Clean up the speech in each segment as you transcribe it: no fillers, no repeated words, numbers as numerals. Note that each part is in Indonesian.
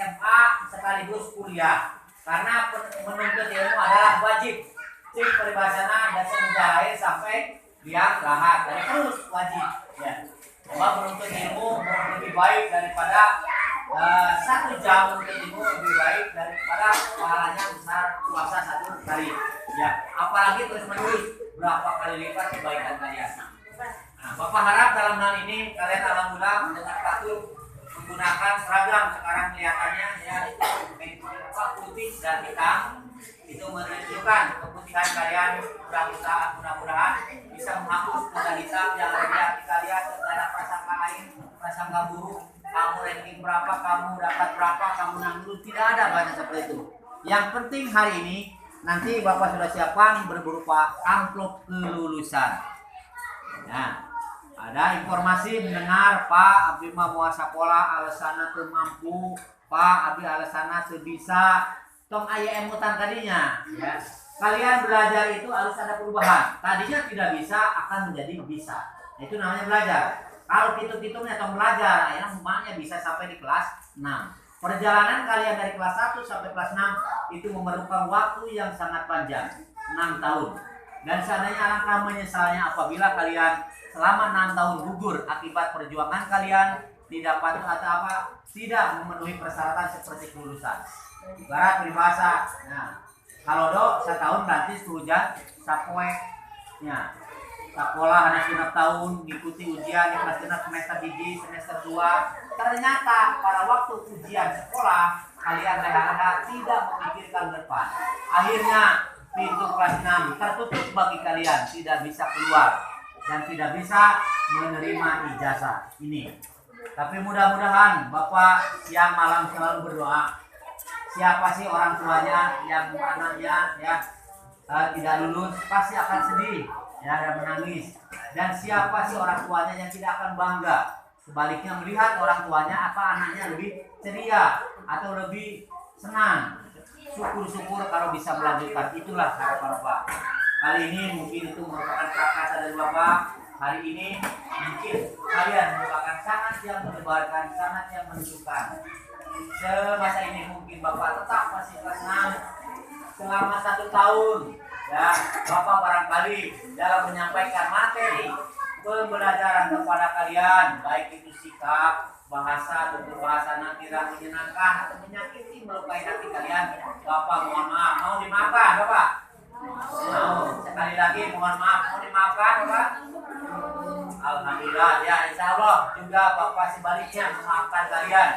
SMA sekaligus kuliah. Karena menuntut ilmu adalah wajib. Cik peribahasana dan semenjak sampai liang lahat. Dan terus wajib. Ya. Coba menuntut ilmu lebih baik daripada 1 jam menuntut ilmu lebih baik daripada pahalanya besar puasa 1 hari. Ya. Apalagi terus menerus berapa kali lipat kebaikan kalian. Nah, Bapak harap dalam hal ini kalian alhamdulillah mendengar patuh menggunakan seragam sekarang kelihatannya ya itu putih dan hitam itu menunjukkan keputihan kalian mudah-mudahan bisa menghapus kuda hitam yang ada di hati kalian segala prasangka lain prasangka buruk kamu ranking berapa kamu dapat berapa kamu nanggung tidak ada banyak seperti itu. Yang penting hari ini nanti Bapak sudah siapkan berupa amplop kelulusan. Nah, ada informasi mendengar Pak Abdi mah moal sakola alasana teu mampu, Pak Abdi alasana teu bisa. Tong aya emutan tadinya, ya. Kalian belajar itu harus ada perubahan. Tadinya tidak bisa akan menjadi bisa. Itu namanya belajar. Kalau hitung-hitungnya tong belajar, ya umpamanya bisa sampai di kelas 6. Perjalanan kalian dari kelas 1 sampai kelas 6 itu memerlukan waktu yang sangat panjang, 6 tahun. Dan seandainya alangkah menyesalnya apabila kalian selama 6 tahun gugur akibat perjuangan kalian tidak patuh atau apa tidak memenuhi persyaratan seperti kelulusan. Ibarat peribahasa, nah, kalau do setahun nanti hujan sapoe, ya, sekolah ada 6 tahun ngikuti ujian di kelas 6 semester 1 semester 2 ternyata pada waktu ujian sekolah kalian leha-leha tidak memikirkan depan. Akhirnya pintu kelas 6 tertutup bagi kalian, tidak bisa keluar dan tidak bisa menerima ijazah ini. Tapi mudah-mudahan Bapak siang malam selalu berdoa. Siapa sih orang tuanya yang anaknya ya tidak lulus pasti akan sedih ya dan menangis. Dan siapa sih orang tuanya yang tidak akan bangga? Sebaliknya melihat orang tuanya apa anaknya lebih ceria atau lebih senang. Syukur-syukur kalau bisa melanjutkan, itulah harapan Bapak. Kali ini mungkin itu merupakan kata dari Bapak. Hari ini mungkin kalian merupakan sangat yang menyebarkan, sangat yang menunjukkan. Semasa ini mungkin Bapak tetap masih kelas 6 selama 1 tahun. Ya, Bapak barangkali dalam menyampaikan materi pembelajaran kepada kalian, baik itu sikap, bahasa, tutur bahasa nanti tidak menyenangkan atau menyakiti melukai hati kalian, Bapak mohon maaf. Mau dimaafkan Bapak? Mau. Sekali lagi mohon maaf. Mau dimaafkan Bapak? Alhamdulillah ya, insya Allah juga Bapak sebaliknya memaafkan kalian.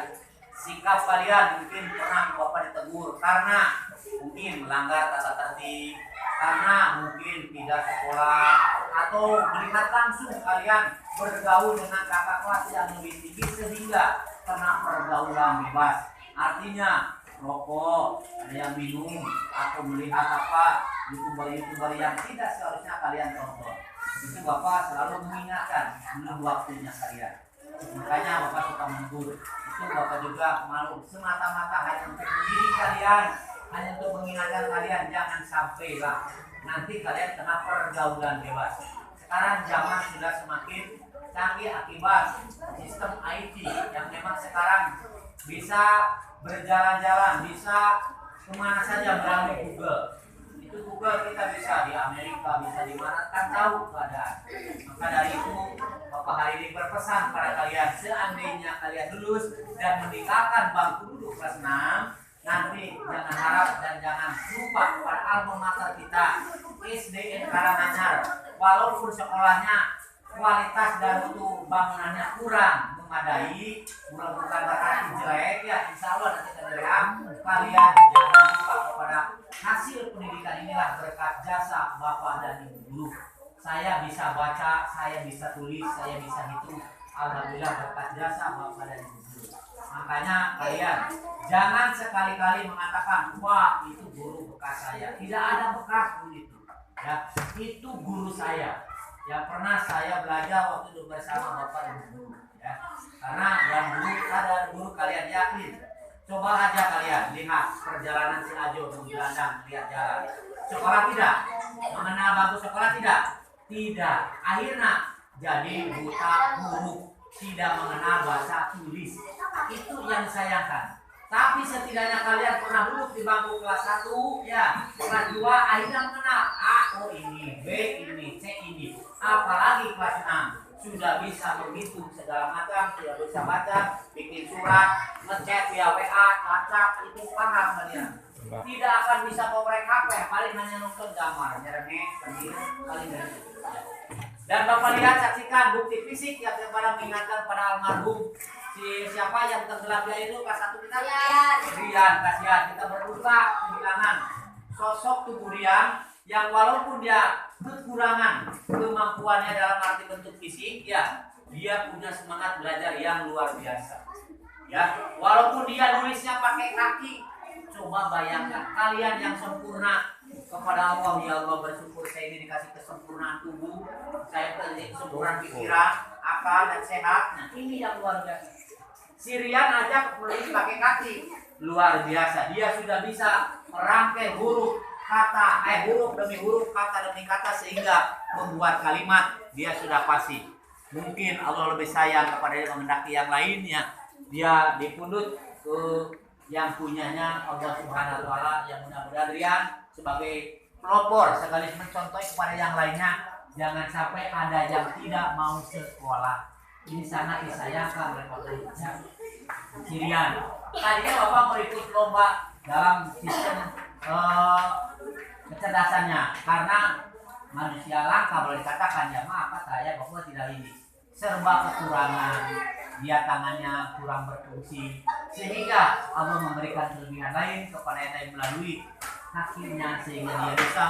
Sikap kalian mungkin pernah Bapak ditegur karena mungkin melanggar tata tertib, karena mungkin tidak sekolah, atau melihat langsung kalian bergaul dengan kakak kelas yang lebih tinggi sehingga kena pergaulan bebas. Artinya rokok, ada yang minum, atau melihat apa youtuber yang tidak seharusnya kalian tonton. Itu Bapak selalu mengingatkan belum waktunya kalian. Makanya Bapak suka menegur. Itu Bapak juga malu semata-mata hanya untuk mendidik kalian, hanya untuk mengingatkan kalian jangan sampai lah nanti kalian kena pergaulan bebas. Sekarang zaman sudah semakin canggih akibat sistem IT yang memang sekarang bisa berjalan-jalan, bisa kemana saja melalui Google. Itu Google kita bisa di Amerika, bisa di mana kan tahu keadaan. Maka dari itu Bapak hari ini berpesan pada kalian, seandainya kalian lulus dan meninggalkan bangku duduk kelas 6, nanti jangan harap dan jangan lupa pada alma mater kita SDN Karanganyar. Walaupun sekolahnya kualitas dan mutu bangunannya kurang memadai, bukan berarti jelek ya, insya Allah nanti terlihat kalian jangan lupa kepada hasil pendidikan inilah berkat jasa Bapak dan Ibu guru. Saya bisa baca, saya bisa tulis, saya bisa hitung, alhamdulillah berkat jasa Bapak dan Ibu guru. Makanya kalian jangan sekali-kali mengatakan wah itu guru bekas saya. Tidak ada bekas guru itu. Ya, itu guru saya. Yang pernah saya belajar waktu itu bersama Bapak dan Ibu guru. Ya, karena yang guru ada guru kalian yakin. Coba aja kalian lihat perjalanan si Ajo menggelandang lihat jalan. Sekolah tidak, mengenal bangku sekolah tidak, tidak. Akhirnya jadi buta huruf, tidak mengenal bahasa tulis. Itu yang disayangkan. Tapi setidaknya kalian pernah duduk di bangku kelas 1, ya, kelas 2, akhirnya mengenal A, oh ini, B ini, C ini. Apalagi kelas 6 sudah bisa menghitung segala macam, sudah bisa baca, bikin surat, ngechat via WA, WhatsApp, itu paham kalian. Tidak akan bisa poprek HP, paling hanya nonton gambar, nyerengek, paling dari itu. Dan Bapak lihat, saksikan bukti fisik yang kepada mengingatkan pada almarhum siapa yang tenggelam dia itu kelas 1 kita Rian, kasihan kita berduka kehilangan sosok tubuh Rian yang walaupun dia kekurangan kemampuannya dalam arti bentuk fisik, ya dia punya semangat belajar yang luar biasa. Ya, walaupun dia nulisnya pakai kaki, coba bayangkan kalian yang sempurna kepada Allah, ya Allah bersyukur saya ini dikasih kesempurnaan tubuh, saya kesempurnaan pikiran, akal dan sehat. Nah ini yang luar biasa. Sirian aja menulis pakai kaki, luar biasa. Dia sudah bisa merangkai huruf kata, huruf demi huruf, kata demi kata, sehingga membuat kalimat dia sudah pasti. Mungkin Allah lebih sayang kepada dia mengendaki yang lainnya, dia dipundut ke yang punyanya Allah Subhanahu wa Ta'ala, yang mudah-mudahan Rian sebagai pelopor sekaligus mencontoh kepada yang lainnya, jangan sampai ada yang tidak mau sekolah. Ini sangat disayangkan oleh pemerintah. Sirian, tadinya Bapak mau ikut lomba dalam sistem kecerdasannya, karena manusia langka boleh dikatakan, ya maaf saya Bapak tidak ini, serba kekurangan, dia tangannya kurang berfungsi, sehingga Allah memberikan kelebihan lain kepada yang lain melalui kakinya, sehingga dia bisa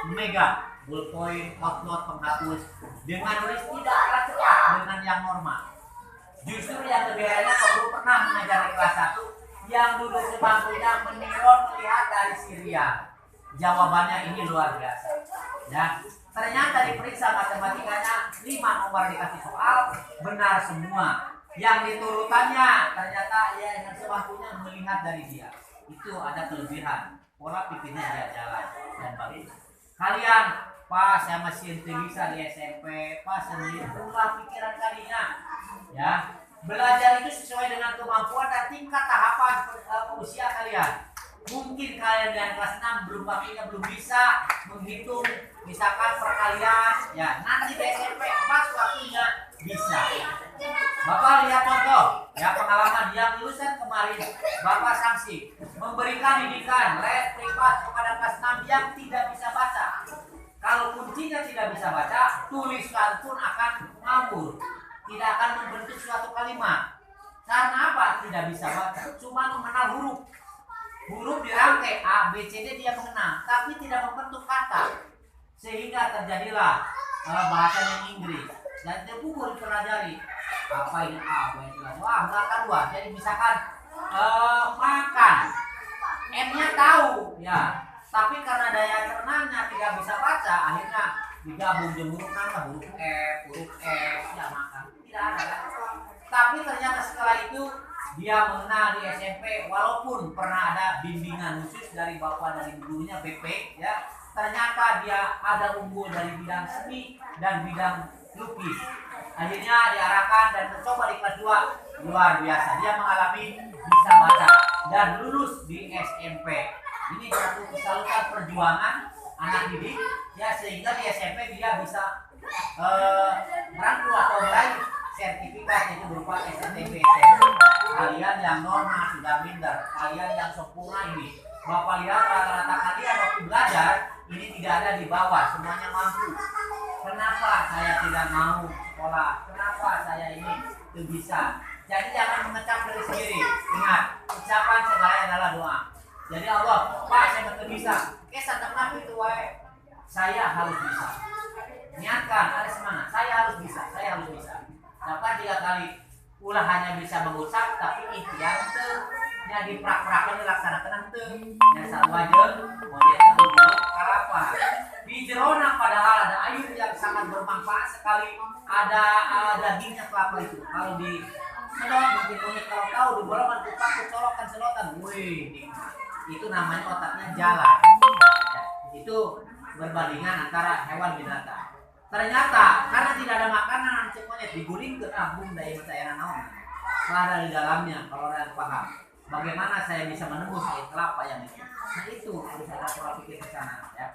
memegang ballpoint, outload, penghapus dengan tulis tidak kalah cepat dengan yang normal. Justru yang lebih herannya, kalau pernah mengajar di kelas 1 yang duduk sebangkunya menirun melihat dari Syria. Jawabannya ini luar biasa. Ya, ternyata diperiksa matematikanya 5 nomor dikasih soal benar semua. Yang diturutannya ternyata ya yang sebangkunya melihat dari dia. Itu ada kelebihan. Pola pikirnya dia jalan dan balik. Kalian, Pak, saya masih bisa di SMP, Pak, sendiri pola pikiran kalinya. Ya, belajar itu sesuai dengan kemampuan dan tingkat tahapan usia kalian. Mungkin kalian yang kelas 6 belum bisa menghitung misalkan perkalian, ya nanti di SMP pas waktunya bisa. Bapak lihat contoh, ya pengalaman yang lulusan kemarin, Bapak sanksi memberikan didikan les privat kepada kelas 6 yang tidak bisa baca. Kalau kuncinya tidak bisa baca, tulisan pun akan ngawur, tidak akan membentuk suatu kalimat. Karena apa? Tidak bisa baca, cuma mengenal huruf. Huruf dirangkai A, B, C, D dia mengenal, tapi tidak membentuk kata. Sehingga terjadilah bahasanya Inggris. Dan dia pun dipelajari. Apa ini A, B, C, D? Wah, nggak keluar. Jadi misalkan makan, M-nya tahu, ya. Tapi karena daya cernanya tidak bisa baca, akhirnya digabung huruf nama, huruf huruf S, ya makan. Tidak ada kan? Tapi ternyata setelah itu dia mengenal di SMP, walaupun pernah ada bimbingan khusus dari bapak dari gurunya BP, ya ternyata dia ada unggul dari bidang seni dan bidang lukis. Akhirnya diarahkan dan mencoba di kelas 2, luar biasa. Dia mengalami bisa baca dan lulus di SMP. Ini satu kesalutan perjuangan anak didik, ya sehingga di SMP dia bisa merangkul atau meraih sertifikat, itu berupa STB. Kalian yang normal sudah minder, kalian yang sempurna ini, Bapak lihat rata-rata kalian waktu belajar ini tidak ada di bawah, semuanya mampu. Kenapa saya tidak mau sekolah? Kenapa saya ini tidak bisa? Jadi jangan mengecap diri sendiri. Ingat, ucapan segalanya adalah doa. Jadi Allah, Pak saya tidak bisa. Kisah tenang itu wae. Saya harus bisa. Niatkan, ada semangat. Saya harus bisa. Saya harus bisa. Dapat 3 kali ulah hanya bisa mengucap, tapi ikhtiar itu yang diprak-prakan dilaksanakan itu yang satu aja monyet terlalu kalapa di jerona, padahal ada air yang sangat bermanfaat sekali, ada dagingnya kelapa itu. Kalau di sedot mungkin monyet kalau tahu di bolongan kupak colokan selotan, wih itu namanya otaknya jalan. Ya, itu berbandingan antara hewan binatang. Ternyata karena tidak ada makanan, cek monyet diguling ke abung dari saya naon. Ada di dalamnya kalau ada paham. bagaimana saya bisa menembus air kelapa yang itu. Nah itu harus ada pola pikir ke sana ya.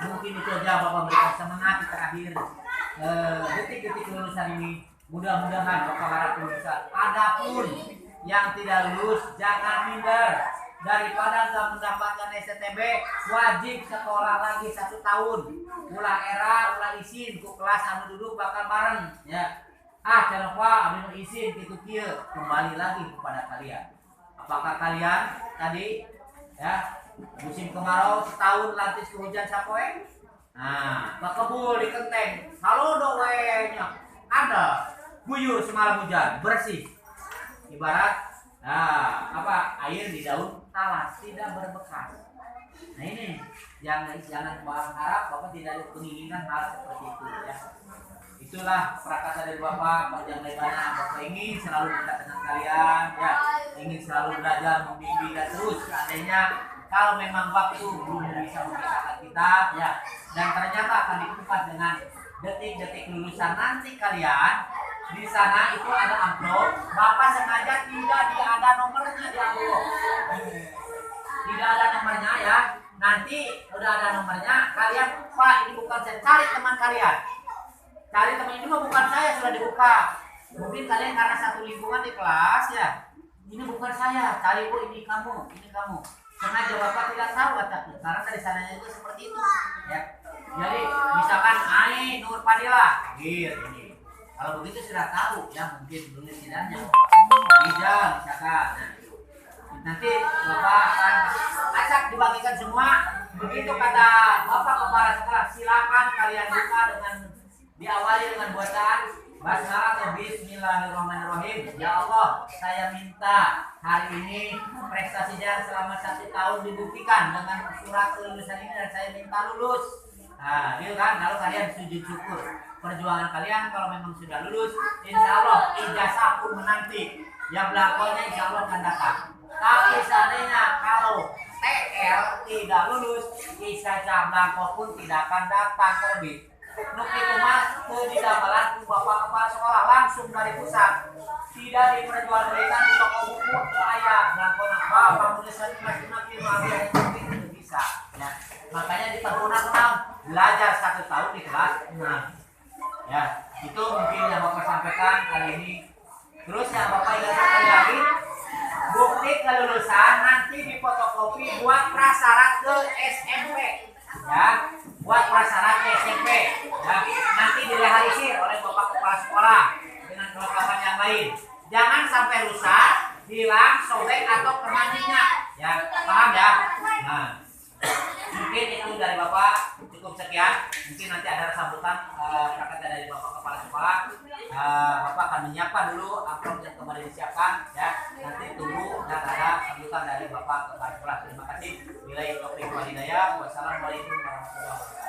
Mungkin itu aja Bapak berikan semangat di terakhir detik-detik lulusan ini. Mudah-mudahan Bapak harap lulusan. Adapun yang tidak lulus jangan minder. Daripada nggak mendapatkan STB, wajib sekolah lagi 1 tahun. Ulah era, ulah izin ke kelas anu duduk bakal bareng ya. Jangan lupa ambil izin gitu kieu, kembali lagi kepada kalian. Apakah kalian tadi ya musim kemarau setahun lantis ke hujan sapoe? Nah, kebul di kenteng, halo doanya ada guyur semalam hujan bersih. Ibarat air di daun talas tidak berbekas. Nah ini jangan berharap Bapak tidak menginginkan hal seperti itu ya. Itulah prakasa dari Bapak panjang lebarnya. Bapak ingin selalu dekat dengan kalian ya, ingin selalu belajar membimbing dan terus seandainya kalau memang waktu belum bisa memisahkan kita ya, dan ternyata akan dikupas dengan detik-detik lulusan nanti kalian. Di sana itu ada amplop, Bapak sengaja tidak ada nomornya di amplop. Tidak ada nomornya ya. Nanti udah ada nomornya, kalian Pak ini bukan saya, cari teman kalian. Cari teman ini mah bukan saya, sudah dibuka. Mungkin kalian karena satu lingkungan di kelas ya. Ini bukan saya, cari Bu ini kamu, ini kamu. Sengaja Bapak tidak tahu atapnya, karena dari sananya itu seperti itu ya. Jadi misalkan Ai Nur Fadila, ini. Kalau begitu sudah tahu ya, mungkin dulu tidaknya Ijal misalkan. Nanti Bapak akan acak dibagikan semua. Begitu kata Bapak kepala sekolah, silakan kalian buka dengan diawali dengan bacaan basmalah atau bismillahirrahmanirrahim. Ya Allah, saya minta hari ini prestasi saya selama 1 tahun dibuktikan dengan surat kelulusan ini dan saya minta lulus. Nah, gitu kan, kalau kalian sujud syukur perjuangan kalian, kalau memang sudah lulus, insya Allah ijazah pun menanti, yang belakangnya insya Allah akan datang. Tapi seandainya kalau TL tidak lulus, ijazah belakang pun tidak akan datang terbit. Nuk itu mas, tidak melaku Bapak kepala sekolah langsung dari pusat, tidak diperjualbelikan di toko buku ke ayah belakang Bapak menuliskan masing-masing itu bisa. Ya. Makanya di tahun-tahun belajar 1 tahun di kelas 6. Ya, itu mungkin yang Bapak sampaikan kali ini. Terus yang Bapak ingatkan lagi, bukti kelulusan nanti difotokopi buat prasyarat ke SMP. Ya, buat prasyarat ke SMP. Ya, nanti direalisir oleh Bapak kepala sekolah dengan kelengkapan yang lain. Jangan sampai rusak, hilang, sobek atau kena minyak. Ya, paham ya? Nah, mungkin itu dari Bapak cukup sekian. Mungkin nanti ada sambutan kata dari Bapak kepala sekolah. Bapak akan menyiapkan dulu amplop yang kembali disiapkan ya. Nanti tunggu dan ada sambutan dari Bapak kepala sekolah. Terima kasih. Wassalamualaikum warahmatullahi wabarakatuh.